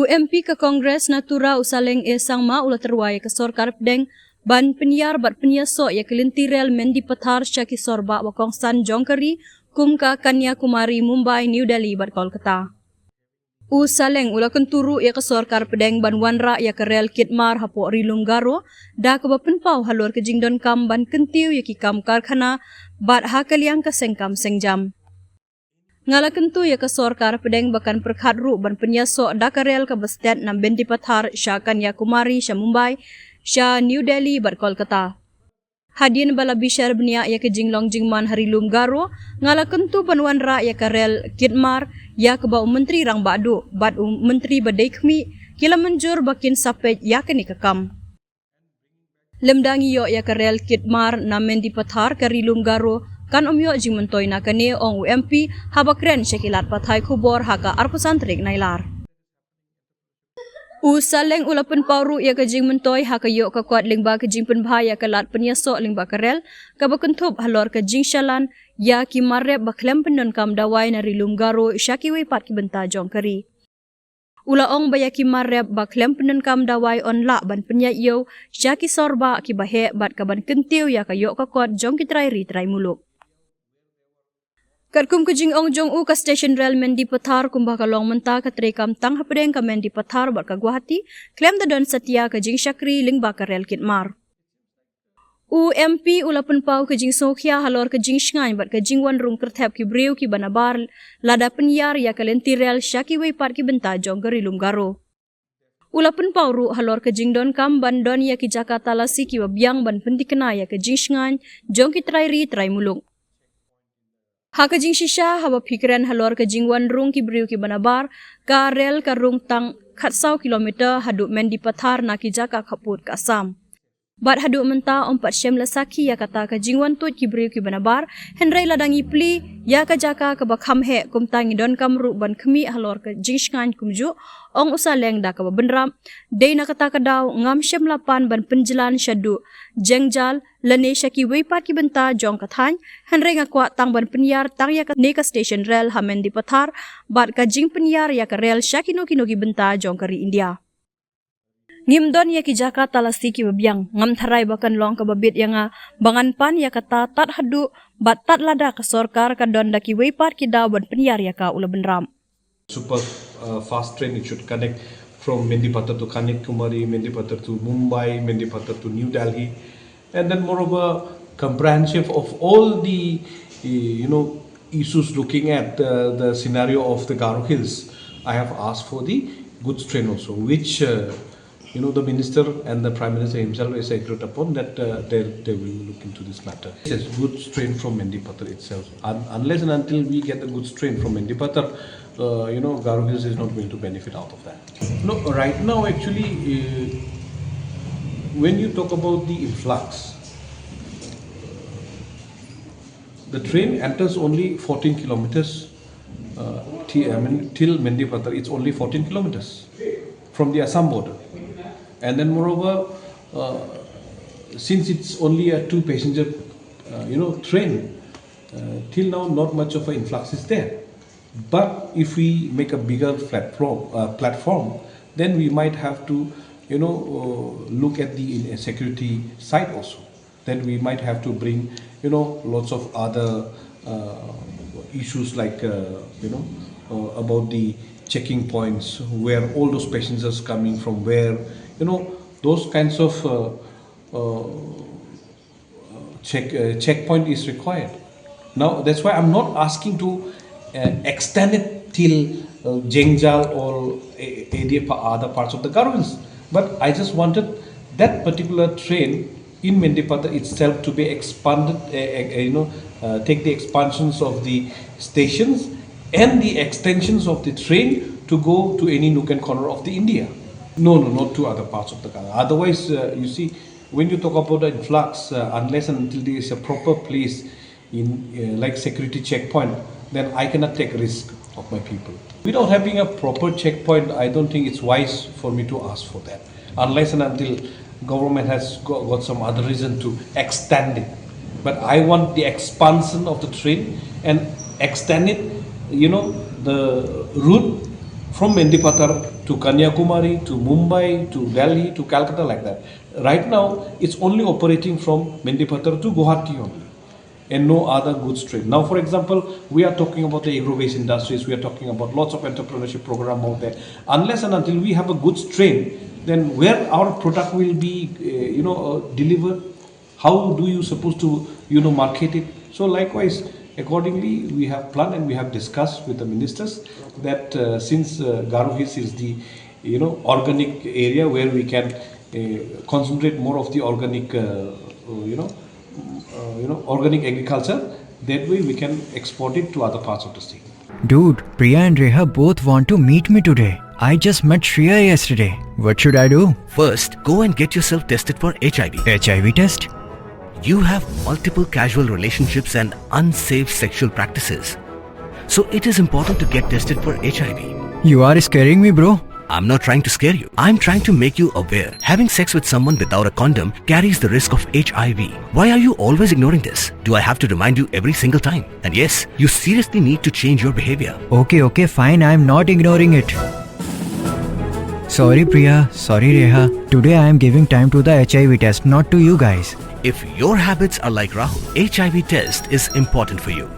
UMP ke Kongres na Tura usaleng sangma ula terwaya ke sorkar pedeng ban penyiar bat pyniasoh ya ke lynti rel Mendipathar syaki sorbah wakongsan jong kum ka Kanyakumari Mumbai New Delhi bat Kolkata. Usaleng ula kenturu ya ke sorkar pedeng ban wanra ya ke rel kitmar hapok rilum garo da ke bapenpau halur ke jingdon kam ban kentiu ya ki kam karkhana bat hakaliang ke sengkam sengjam. Ngala kentu ya ke sorkar pedeng bakan perkhat ru ban pyniasoh da ke rel ke bestet nam Mendipathar sya Kanyakumari sya Mumbai sya New Delhi bat Kolkata. Hadin bala bishar benia ya ke jinglong jingman harilum garo ngala kentu banwan ra ya ke rel kitmar ya ke bau menteri rang badu bat menteri badai khmi kila menjur bakin sapej ya ke ni kekam. Lemdangi yo ya ke rel kitmar nam Mendipathar ke rilum garo kan omyo jingmentoi na kane ong UMP habakren syakilat pathai khubor haka arpusantrik nailar. Usaleng ulapan pauru ya ke jingmentoi haka yo ke kuat lingba ke jingpen bahaya ke lat pyniasoh lingba kerel ke bakentup halor ke jingsalan ya ki marrep baklem pendon kam dawai na rilum garo syaki wepat ki benta jong keri. Ula ong bayaki marrep baklem pendon kam dawai on la ban penyat yo syaki sorbah ki bahe bat kaban kentiu ya ke yo ke kuat jong ki trai muluk. Katkum ke jing ong jong u ka stesen rel Mendipathar kumbah kalong mentah ke trekam tang hapedeng ke Mendipathar bat ka Guwahati klem tadon setia ke jing syakri lingba ke rel kitmar. UMP ulapan pau ke jing sokhia halor ke jing shngai bat ke jing wan rung kerthep ki breu ki banabar lada penyar ya ke lenti rel syaki wepat ki benta jong ke rilum garo. Ulapan pau ru halor ke jing don kam ban don ya ki Jakarta lasi ki wabiang ban penti kena ya ke jing shngai jong ki trai muluk. Haka jing shisha hawa pikiran halor ke jing wan rung ki briu ki banabar ka rel ka rung tang khatsau kilometer haduk Mendipathar na ki jaka khaput ka Assam. Bat haduk mentah 4 syam lasaki ya kata ke jing wan tut ki briu ki banabar henrai ladangi pli ya ka jaka ke bakham he kum tangi don kam ru ban khmi halor ke jing shngan kumju ong usaleng da ka benram dei na kata kadau ngam syam lapan ban penjelan syadu jengjal lane syaki wepat ki benta jong kathany henrai ngakwa tang ban penyar tang ya ka neka station rel ha Mendipathar bat ka jing penyar ya ka rel syaki no ki benta jong kari India. Ngimdon ya ki Jakarta lasti ki babiang ngam tharai bakan long ka babit yang bangan pan ya kata tat hadu bat tat lada ka sorkar ka don da ki wepat ki daw ban penyar ya ka ula benram. Super fast train, it should connect from Mendipathar to Kanyakumari, Mendipathar to Mumbai, Mendipathar to New Delhi, and then moreover comprehensive of all the issues looking at the scenario of the Garo Hills. I have asked for the goods train also, which the minister and the Prime Minister himself is agreed upon that they will look into this matter. Yes, goods train from Mendipathar itself. Unless and until we get the goods train from Mendipathar, Garo Hills is not going to benefit out of that. No, right now actually, when you talk about the influx, the train enters only 14 kilometers till Mendipathar. It's only 14 kilometers from the Assam border. And then moreover, since it's only a 2-passenger train, till now not much of an influx is there. But if we make a bigger platform, then we might have to look at the security side also. Then we might have to bring lots of other issues like about the checking points, where all those passengers coming from, where those kinds of checkpoint is required. Now that's why I'm not asking to extend it till Jengjal or other parts of the Garo Hills, but I just wanted that particular train in Mendipathar itself to be expanded, take the expansions of the stations and the extensions of the train to go to any nook and corner of the India. No, not to other parts of the country. Otherwise, you see, when you talk about the influx, unless and until there is a proper place in like security checkpoint, then I cannot take risk of my people. Without having a proper checkpoint, I don't think it's wise for me to ask for that. Unless and until government has got some other reason to extend it. But I want the expansion of the train and extend it, the route from Mendipathar to Kanyakumari to Mumbai to Delhi to Calcutta, like that. Right now, it's only operating from Mendipathar to Guwahati only, and no other goods trade. Now, for example, we are talking about the agro-based industries, we are talking about lots of entrepreneurship program out there. Unless and until we have a goods train, then where our product will be, delivered? How do you supposed to, market it? So likewise, accordingly, we have planned and we have discussed with the ministers that since Garo Hills is the, organic area where we can concentrate more of the organic, organic agriculture. That way we can export it to other parts of the state. Dude, Priya and Reha both want to meet me today. I just met Shreya yesterday. What should I do? First, go and get yourself tested for HIV. HIV test? You have multiple casual relationships and unsafe sexual practices. So it is important to get tested for HIV. You are scaring me, bro. I'm not trying to scare you. I'm trying to make you aware. Having sex with someone without a condom carries the risk of HIV. Why are you always ignoring this? Do I have to remind you every single time? And yes, you seriously need to change your behavior. Okay, fine. I'm not ignoring it. Sorry, Priya. Sorry, Reha. Today I am giving time to the HIV test, not to you guys. If your habits are like Rahul, HIV test is important for you.